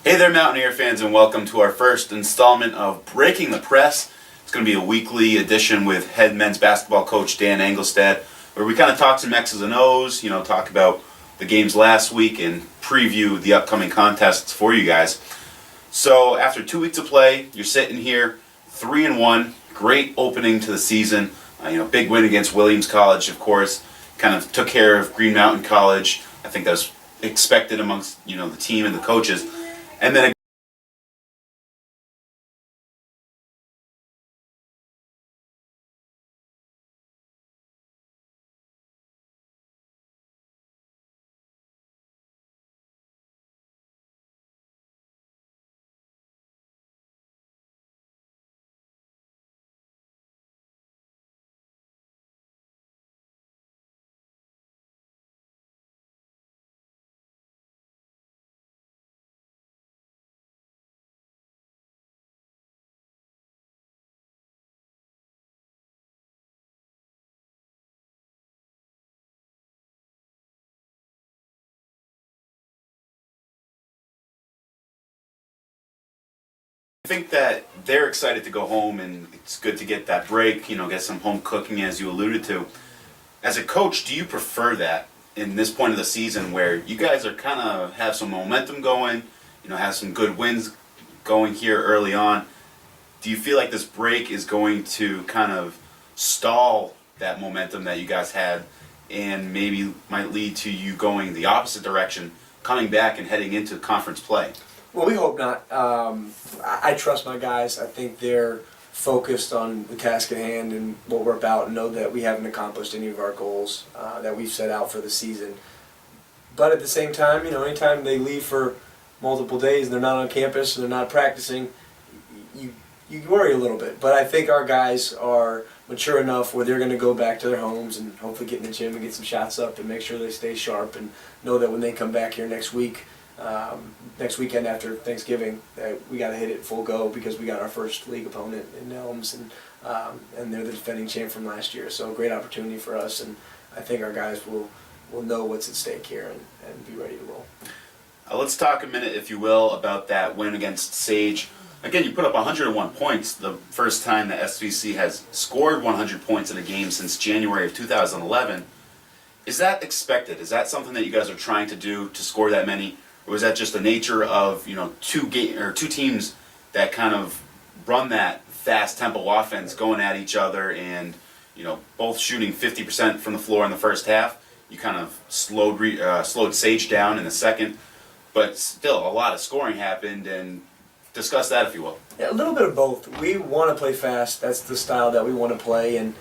Hey there, Mountaineer fans, and welcome to our first installment of Breaking the Press. It's going to be a weekly edition with head men's basketball coach Dan Engelstad, where we kind of talk some X's and O's, talk about the games last week and preview the upcoming contests for you guys. So after 2 weeks of play, you're sitting here 3-1, great opening to the season. Big win against Williams College, of course. Kind of took care of Green Mountain College. I think that was expected amongst the team and the coaches. And then I think that they're excited to go home, and it's good to get that break, get some home cooking, as you alluded to. As a coach, do you prefer that in this point of the season where you guys are kind of have some momentum going, have some good wins going here early on? Do you feel like this break is going to kind of stall that momentum that you guys had and maybe might lead to you going the opposite direction, coming back and heading into conference play? Well, we hope not. I trust my guys. I think they're focused on the task at hand and what we're about, and know that we haven't accomplished any of our goals that we've set out for the season. But at the same time, anytime they leave for multiple days and they're not on campus and they're not practicing, you worry a little bit. But I think our guys are mature enough where they're going to go back to their homes and hopefully get in the gym and get some shots up and make sure they stay sharp and know that when they come back here next weekend after Thanksgiving, we got to hit it full go because we got our first league opponent in Elms, and they're the defending champ from last year. So a great opportunity for us, and I think our guys will know what's at stake here and be ready to roll. Let's talk a minute, if you will, about that win against Sage. Again, you put up 101 points, the first time that SVC has scored 100 points in a game since January of 2011. Is that expected? Is that something that you guys are trying to do, to score that many? Or was that just the nature of two teams that kind of run that fast tempo offense, going at each other, and both shooting 50% from the floor in the first half? You kind of slowed Sage down in the second, but still a lot of scoring happened. And discuss that, if you will. Yeah, a little bit of both. We want to play fast. That's the style that we want to play, and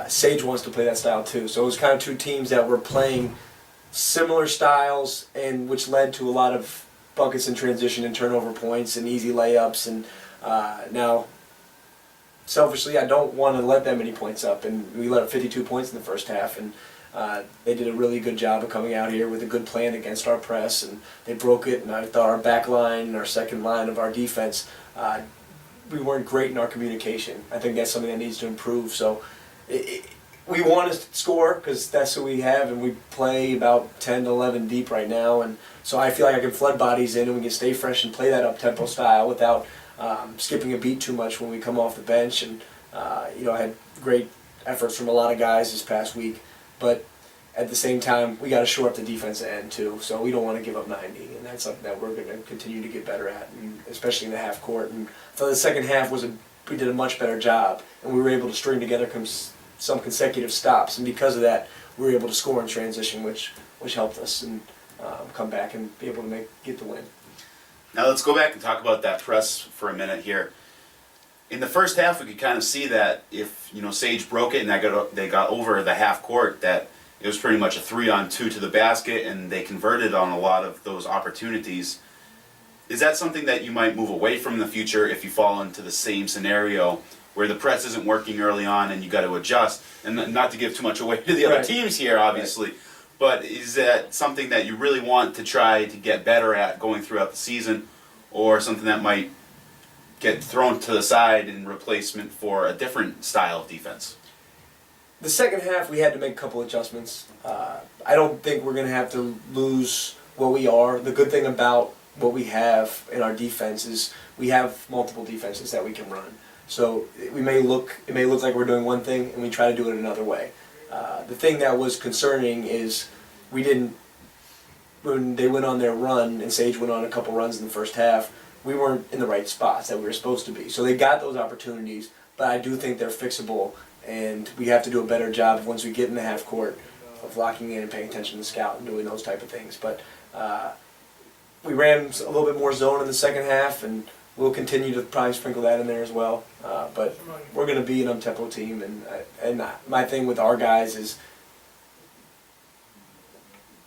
Sage wants to play that style too. So it was kind of two teams that were playing similar styles, and which led to a lot of buckets in transition and turnover points and easy layups. And now, selfishly, I don't want to let that many points up, and we let up 52 points in the first half, and they did a really good job of coming out here with a good plan against our press, and they broke it. And I thought our back line and our second line of our defense, we weren't great in our communication. I think that's something that needs to improve. So we want to score because that's who we have, and we play about 10 to 11 deep right now, and so I feel like I can flood bodies in and we can stay fresh and play that up-tempo style without skipping a beat too much when we come off the bench. And I had great efforts from a lot of guys this past week, but at the same time we got to shore up the defensive end too, so we don't want to give up 90, and that's something that we're going to continue to get better at, and especially in the half court. And so the second half we did a much better job, and we were able to string together some consecutive stops, and because of that, we were able to score in transition, which helped us and come back and be able to get the win. Now let's go back and talk about that press for a minute here. In the first half, we could kind of see that if Sage broke it and they got over the half court, that it was pretty much a 3-on-2 to the basket, and they converted on a lot of those opportunities. Is that something that you might move away from in the future if you fall into the same scenario where the press isn't working early on and you got to adjust? And not to give too much away to the other teams here, obviously, right. But is that something that you really want to try to get better at going throughout the season, or something that might get thrown to the side in replacement for a different style of defense? The second half, we had to make a couple adjustments. I don't think we're going to have to lose what we are. The good thing about what we have in our defense is we have multiple defenses that we can run. So it may look like we're doing one thing and we try to do it another way. The thing that was concerning is when they went on their run and Sage went on a couple runs in the first half, we weren't in the right spots that we were supposed to be. So they got those opportunities, but I do think they're fixable, and we have to do a better job once we get in the half court of locking in and paying attention to the scout and doing those type of things. But we ran a little bit more zone in the second half, and we'll continue to probably sprinkle that in there as well. But we're going to be an up-tempo team, and my thing with our guys is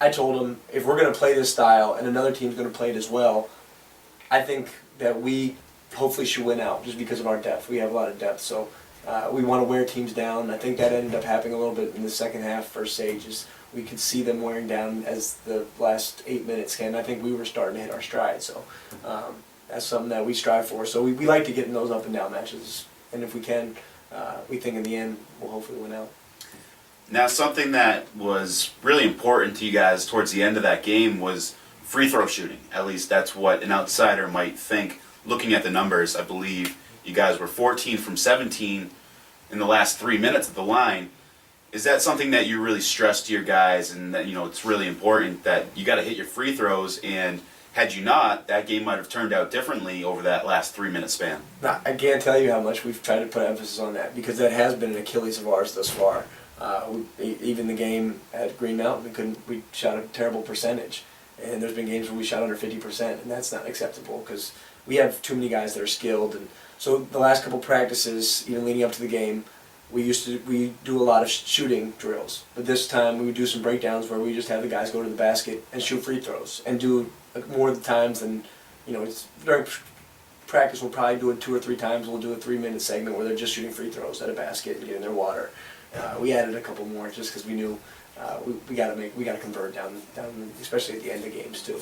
I told them if we're going to play this style and another team's going to play it as well, I think that we hopefully should win out just because of our depth. We have a lot of depth, so we want to wear teams down. I think that ended up happening a little bit in the second half for Sage. We could see them wearing down as the last 8 minutes came. I think we were starting to hit our stride, so that's something that we strive for. So we like to get in those up and down matches, and if we can, we think in the end we'll hopefully win out. Now, something that was really important to you guys towards the end of that game was free throw shooting. At least that's what an outsider might think. Looking at the numbers, I believe you guys were 14 from 17 in the last 3 minutes at the line. Is that something that you really stress to your guys, and that it's really important that you got to hit your free throws, and had you not, that game might have turned out differently over that last 3 minute span? Now, I can't tell you how much we've tried to put emphasis on that, because that has been an Achilles of ours thus far. Even the game at Green Mountain, we shot a terrible percentage, and there's been games where we shot under 50%, and that's not acceptable because we have too many guys that are skilled. And so the last couple practices, even leading up to the game, we do a lot of shooting drills, but this time we would do some breakdowns where we just have the guys go to the basket and shoot free throws, and do more of the times than it's during practice. We'll probably do it 2 or 3 times. We'll do a 3-minute segment where they're just shooting free throws at a basket and getting their water. We added a couple more just because we knew we got to convert down, especially at the end of games too.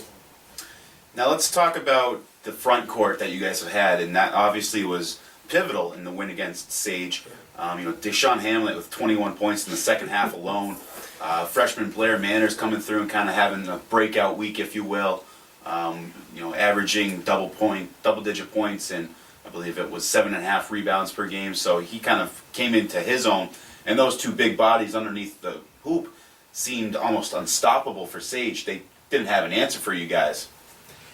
Now let's talk about the front court that you guys have had, and that obviously was pivotal in the win against Sage. Deshaun Hamlet with 21 points in the second half alone. Freshman Blair Manners coming through and kind of having a breakout week, if you will. Averaging double-digit points, and I believe it was 7.5 rebounds per game. So he kind of came into his own, and those two big bodies underneath the hoop seemed almost unstoppable for Sage. They didn't have an answer for you guys.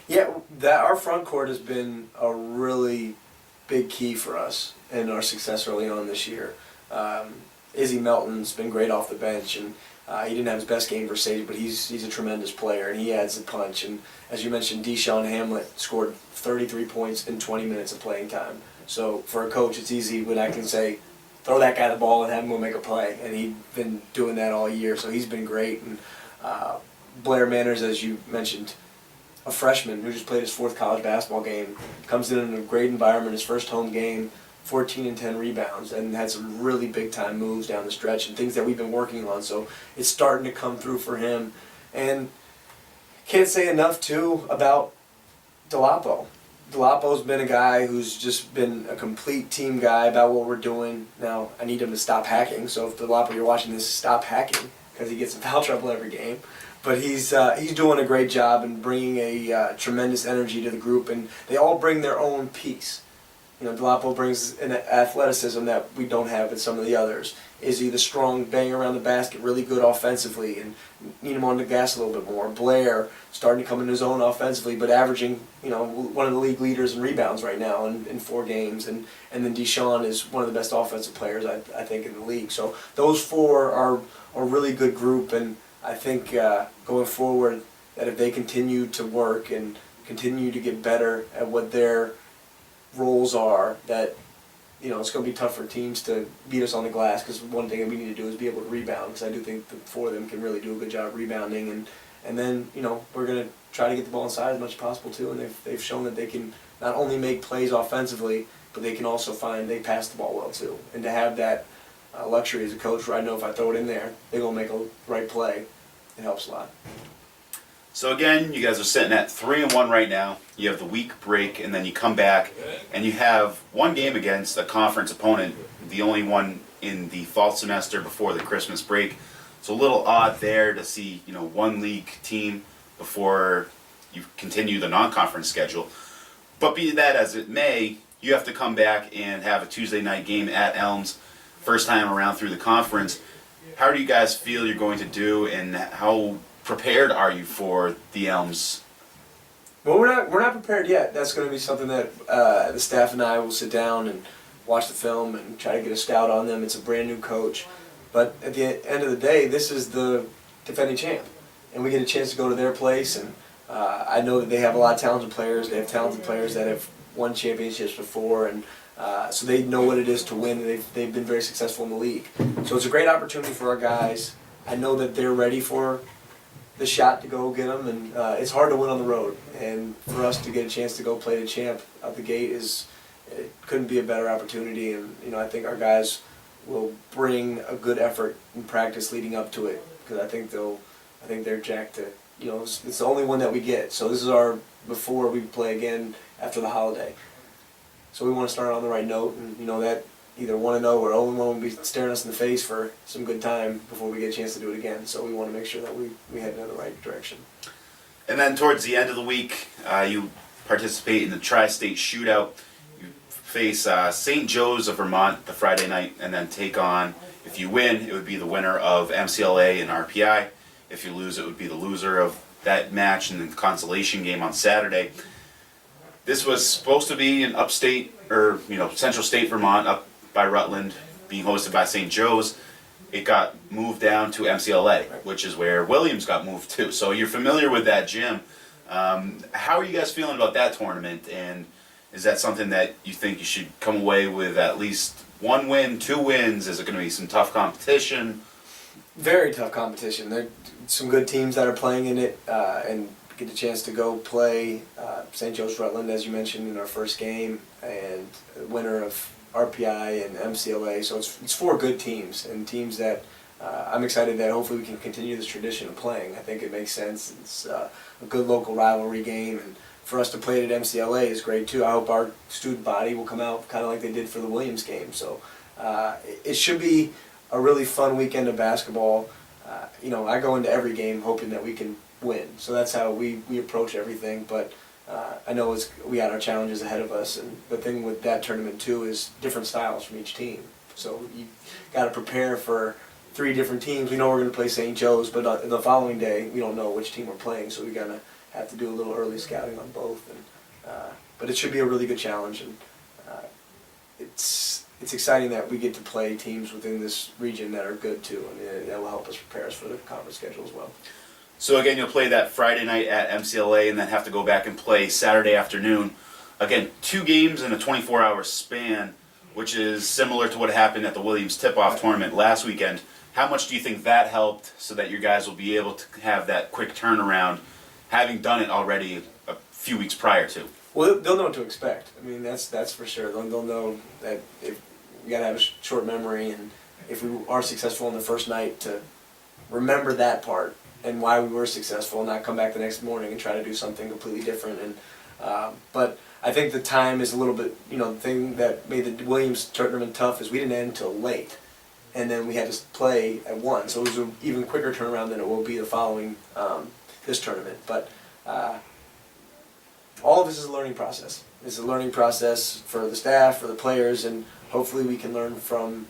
Yeah, our front court has been a really big key for us in our success early on this year. Izzy Melton's been great off the bench, and he didn't have his best game for Sage, but he's a tremendous player, and he adds a punch. And as you mentioned, Deshaun Hamlet scored 33 points in 20 minutes of playing time. So for a coach, it's easy when I can say, throw that guy the ball and have him go make a play, and he's been doing that all year, so he's been great. And Blair Manners, as you mentioned, a freshman who just played his 4th college basketball game, comes in a great environment, his first home game, 14 and 10 rebounds, and had some really big-time moves down the stretch and things that we've been working on. So it's starting to come through for him. And can't say enough, too, about Delapo. Delapo's been a guy who's just been a complete team guy about what we're doing. Now, I need him to stop hacking, so if Delapo, you're watching this, stop hacking, because he gets in foul trouble every game. But he's doing a great job and bringing a tremendous energy to the group, and they all bring their own piece. Delapo brings an athleticism that we don't have with some of the others. Izzy, the strong bang around the basket, really good offensively, and need him on the gas a little bit more. Blair starting to come in his own offensively, but averaging one of the league leaders in rebounds right now in 4 games, and then Deshaun is one of the best offensive players I think in the league. So those 4 are a really good group, and I think going forward that if they continue to work and continue to get better at what their roles are, that it's going to be tough for teams to beat us on the glass, because one thing that we need to do is be able to rebound, because I do think the 4 of them can really do a good job rebounding, and then we're going to try to get the ball inside as much as possible too, and they've shown that they can not only make plays offensively, but they can also they pass the ball well too, and to have that luxury as a coach where I know if I throw it in there, they're going to make a right play, it helps a lot. So again, you guys are sitting at 3-1 right now. You have the week break, and then you come back, and you have one game against a conference opponent, the only one in the fall semester before the Christmas break. It's a little odd there to see, one league team before, you continue the non-conference schedule. But be that as it may, you have to come back and have a Tuesday night game at Elms, first time around through the conference. How do you guys feel you're going to do, and how prepared are you for the Elms? Well, we're not prepared yet. That's going to be something that the staff and I will sit down and watch the film and try to get a scout on them. It's a brand new coach, but at the end of the day, this is the defending champ, and we get a chance to go to their place. And I know that they have a lot of talented players. They have talented players that have won championships before, and so they know what it is to win. They've been very successful in the league, so it's a great opportunity for our guys. I know that they're ready for the shot to go get them, and it's hard to win on the road. And for us to get a chance to go play the champ out the gate it couldn't be a better opportunity. And I think our guys will bring a good effort in practice leading up to it, because I think they're jacked to. It's the only one that we get. So this is our before we play again after the holiday. So we want to start on the right note, and that either 1-0 or 0-1 will be staring us in the face for some good time before we get a chance to do it again. So we want to make sure that we head in the right direction. And then towards the end of the week, you participate in the Tri-State Shootout. You face St. Joe's of Vermont the Friday night, and then take on, if you win, it would be the winner of MCLA and RPI. If you lose, it would be the loser of that match and the consolation game on Saturday. This was supposed to be in upstate, or Central State Vermont, up by Rutland, being hosted by St. Joe's. It got moved down to MCLA, which is where Williams got moved to. So you're familiar with that gym. How are you guys feeling about that tournament? And is that something that you think you should come away with at least 1 win, 2 wins? Is it going to be some tough competition? Very tough competition. There are some good teams that are playing in it, and get the chance to go play St. Joe's Rutland, as you mentioned, in our first game, and the winner of RPI and MCLA. So it's 4 good teams, and teams that I'm excited that hopefully we can continue this tradition of playing. I think it makes sense. It's a good local rivalry game, and for us to play it at MCLA is great too. I hope our student body will come out kind of like they did for the Williams game. So it should be a really fun weekend of basketball. I go into every game hoping that we can win. So that's how we approach everything. But I know we got our challenges ahead of us, and the thing with that tournament too is different styles from each team. So you got to prepare for 3 different teams. We know we're going to play St. Joe's, but the following day we don't know which team we're playing. So we got to have to do a little early scouting on both. But it should be a really good challenge, and it's exciting that we get to play teams within this region that are good too. I mean, that will help us prepare us for the conference schedule as well. So again, you'll play that Friday night at MCLA, and then have to go back and play Saturday afternoon. Again, 2 games in a 24-hour span, which is similar to what happened at the Williams Tip-Off tournament last weekend. How much do you think that helped so that your guys will be able to have that quick turnaround, having done it already a few weeks prior to? Well, they'll know what to expect. I mean, that's for sure. They'll know that if we got to have a short memory, and if we are successful in the first night, to remember that part and why we were successful, and not come back the next morning and try to do something completely different. And but I think the time is a little bit, the thing that made the Williams tournament tough is we didn't end until late, and then we had to play at 1. So it was an even quicker turnaround than it will be the following this tournament. But all of this is a learning process. It's a learning process for the staff, for the players, and hopefully we can learn from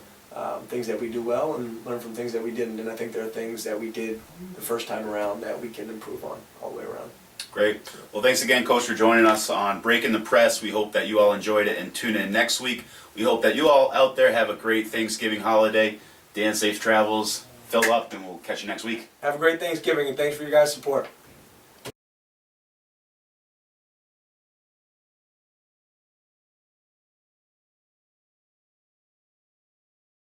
things that we do well and learn from things that we didn't. And I think there are things that we did the first time around that we can improve on all the way around. Great. Well, thanks again, Coach, for joining us on Breaking the Press. We hope that you all enjoyed it, and tune in next week. We hope that you all out there have a great Thanksgiving holiday. Dan, safe travels. Fill up, and we'll catch you next week. Have a great Thanksgiving, and thanks for your guys' support.